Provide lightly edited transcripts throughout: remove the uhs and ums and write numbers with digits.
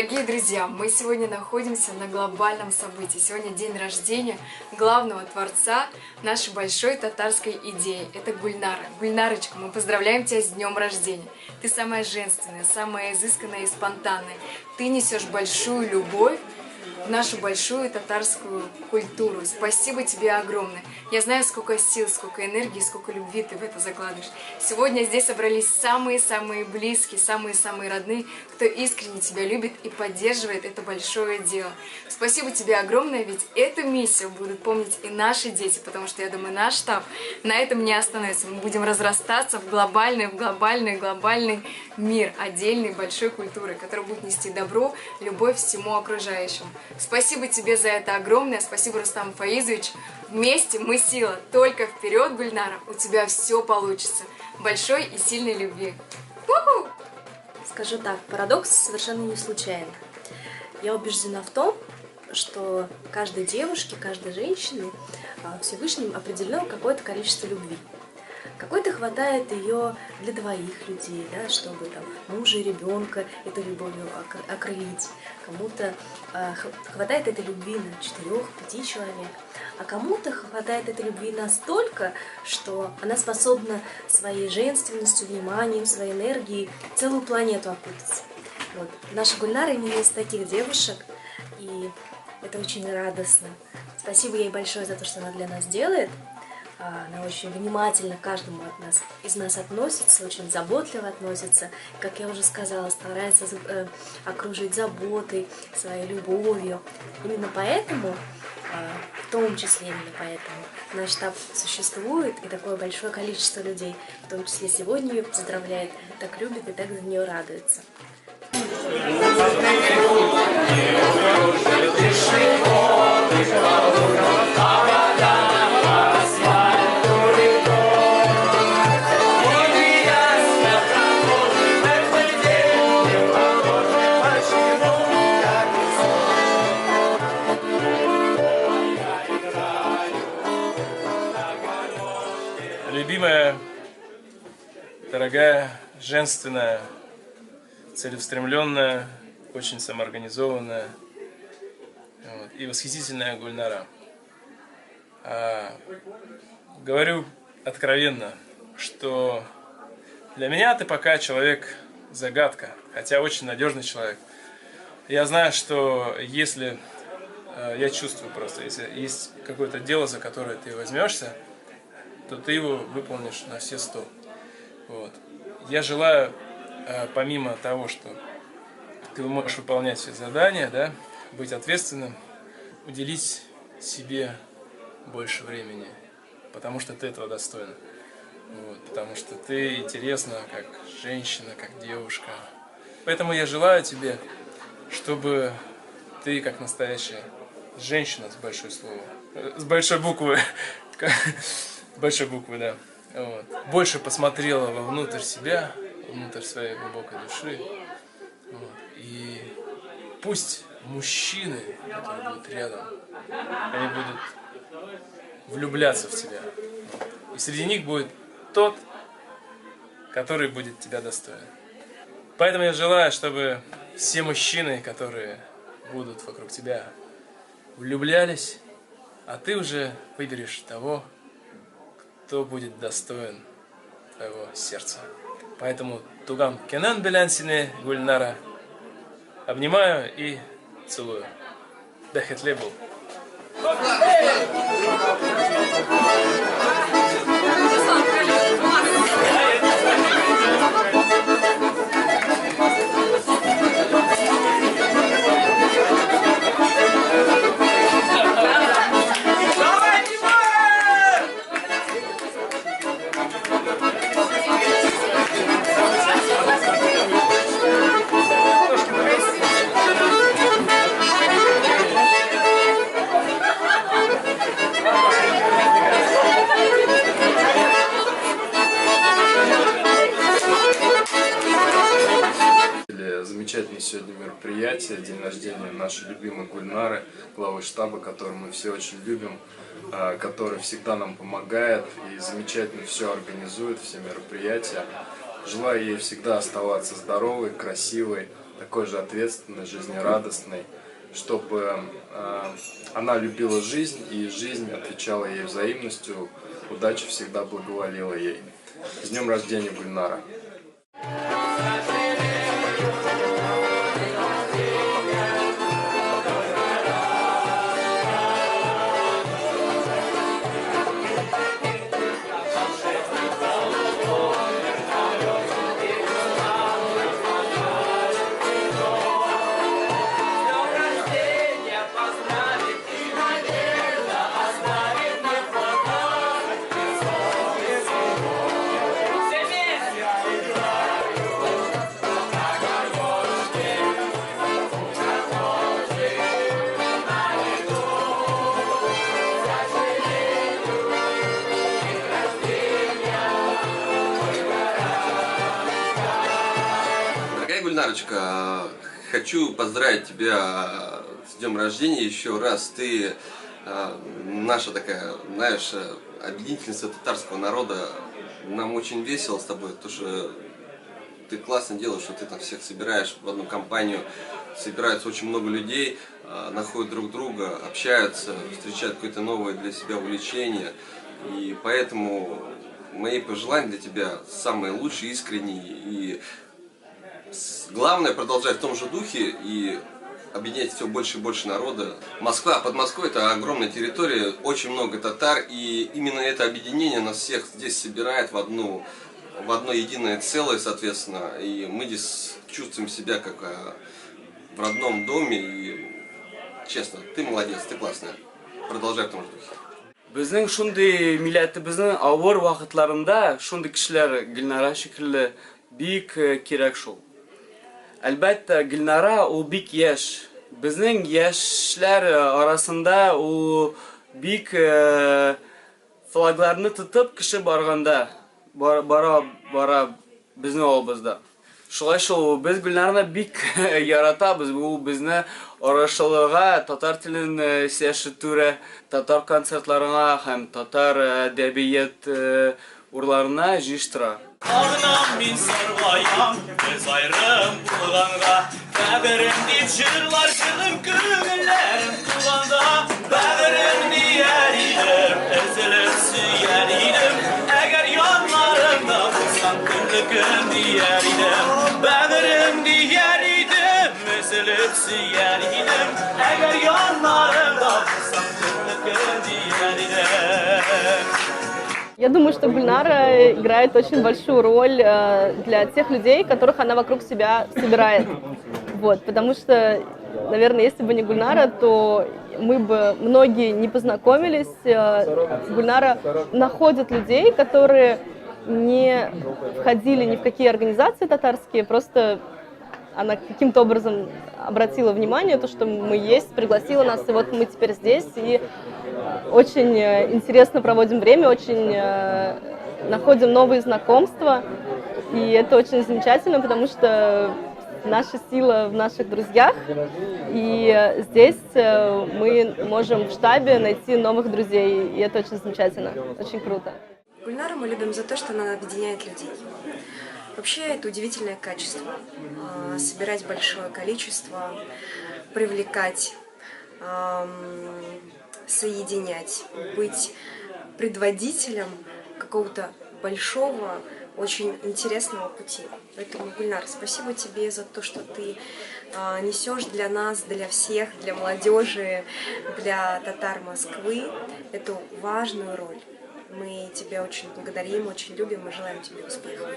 Дорогие друзья, мы сегодня находимся на глобальном событии. Сегодня день рождения главного творца нашей большой татарской идеи. Это Гульнара. Гульнарочка, мы поздравляем тебя с днем рождения. Ты самая женственная, самая изысканная и спонтанная. Ты несешь большую любовь в нашу большую татарскую культуру. Спасибо тебе огромное. Я знаю, сколько сил, сколько энергии, сколько любви ты в это закладываешь. Сегодня здесь собрались самые-самые близкие, самые-самые родные, кто искренне тебя любит и поддерживает это большое дело. Спасибо тебе огромное, ведь эту миссию будут помнить и наши дети, потому что, я думаю, наш штаб на этом не остановится. Мы будем разрастаться в глобальный мир отдельной большой культуры, которая будет нести добро, любовь всему окружающему. Спасибо тебе за это огромное, спасибо, Рустам Фаизович. Вместе мы сила, только вперед, Гульнара, у тебя все получится. Большой и сильной любви. У-ху! Скажу так, парадокс совершенно не случайен. Я убеждена в том, что каждой девушке, каждой женщине Всевышним определено какое-то количество любви. Какой-то хватает ее для двоих людей, да, чтобы там, мужа и ребенка этой любовью окрылить. Кому-то хватает этой любви на 4-5 человек, а кому-то хватает этой любви настолько, что она способна своей женственностью, вниманием, своей энергией целую планету окутать. Вот. Наша Гульнара именно из таких девушек, и это очень радостно. Спасибо ей большое за то, что она для нас делает. Она очень внимательно к каждому из нас относится, очень заботливо относится. Как я уже сказала, старается окружить заботой, своей любовью. Именно поэтому, в том числе именно поэтому, наш штаб существует, и такое большое количество людей, в том числе сегодня ее поздравляет, так любит и так за нее радуется. Любимая, дорогая, женственная, целеустремленная, очень самоорганизованная и восхитительная Гульнара. Говорю откровенно, что для меня ты пока человек-загадка, хотя очень надежный человек. Я знаю, что если, я чувствую просто, если есть какое-то дело, за которое ты возьмешься, то ты его выполнишь на все 100. Вот. Я желаю, помимо того, что ты можешь выполнять все задания, да, быть ответственным, уделить себе больше времени, потому что ты этого достоин. Вот, потому что ты интересна как женщина, как девушка. Поэтому я желаю тебе, чтобы ты, как настоящая женщина с большой буквы, да, вот, больше посмотрела вовнутрь себя, внутрь своей глубокой души. Вот, и пусть мужчины, которые будут рядом, они будут влюбляться в тебя. И среди них будет тот, который будет тебя достоин. Поэтому я желаю, чтобы все мужчины, которые будут вокруг тебя, влюблялись, а ты уже выберешь того, кто будет достоин твоего сердца. Поэтому тугам кенан белянсине Гульнара. Обнимаю и целую. Бехетле был. Замечательное сегодня мероприятие, день рождения нашей любимой Гульнары, главы штаба, которую мы все очень любим, который всегда нам помогает и замечательно все организует, все мероприятия. Желаю ей всегда оставаться здоровой, красивой, такой же ответственной, жизнерадостной, чтобы она любила жизнь, и жизнь отвечала ей взаимностью, удача всегда благоволила ей. С днем рождения, Гульнара! Дорогая Гульнарочка, хочу поздравить тебя с днем рождения еще раз. Ты наша такая, знаешь, объединительница татарского народа. Нам очень весело с тобой, потому что ты классно делаешь, что ты там всех собираешь в одну компанию. Собирается очень много людей, находят друг друга, общаются, встречают какое-то новое для себя увлечение. И поэтому мои пожелания для тебя самые лучшие, искренние. И главное продолжать в том же духе и объединять все больше и больше народа. Москва, под Москвой это огромная территория, очень много татар, и именно это объединение нас всех здесь собирает в одно единое целое, соответственно. И мы здесь чувствуем себя как в родном доме. И честно, ты молодец, ты классная. Продолжай в том же духе. Bizning shunday millatimizni avvar vaqtlarında shunday kishilar Gulnara shekilli bek kerak shu. Albatta Gulnara u bek yosh. Bizning yoshlar orasida u bek flaglarni tutib kishi borganda bora bizning oldimizda. Shulay shu biz Gulnarni bek yaratamiz. U bizni orashılığa, tatar tilini siyasətürə, tatar konsertlarına, həm tatar ədəbiyyat urlarına jiştira. Ağlam min sarvayam, göz ayrım bulğanda, bəğirim deyib jırlar kılım güllərim tulanda, bəğirim deyər idim, əzilib süyər idim, əgər yanlarımda bulsan güllüküm deyər idim, bəğirim deyər idim, əzilib süyər idim, əgər yanlarımda bulsan güllüküm deyər idim. Я думаю, что Гульнара играет очень большую роль для тех людей, которых она вокруг себя собирает. Вот, потому что, наверное, если бы не Гульнара, то мы бы многие не познакомились. Гульнара находит людей, которые не входили ни в какие организации татарские, просто она каким-то образом обратила внимание, то, что мы есть, пригласила нас, и вот мы теперь здесь, и очень интересно проводим время, очень находим новые знакомства, и это очень замечательно, потому что наша сила в наших друзьях, и здесь мы можем в штабе найти новых друзей, и это очень замечательно, очень круто. Гульнару мы любим за то, что она объединяет людей. Вообще это удивительное качество. Собирать большое количество, привлекать, соединять, быть предводителем какого-то большого, очень интересного пути. Поэтому, Гульнар, спасибо тебе за то, что ты несешь для нас, для всех, для молодежи, для татар Москвы эту важную роль. Мы тебя очень благодарим, очень любим и желаем тебе успехов.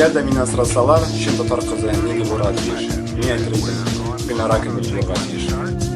Әгәр дә мине асрасалар, шин татар кызы неге бурат тиеш? Мин әйтермен, Гөлнара кебек булырга тиеш.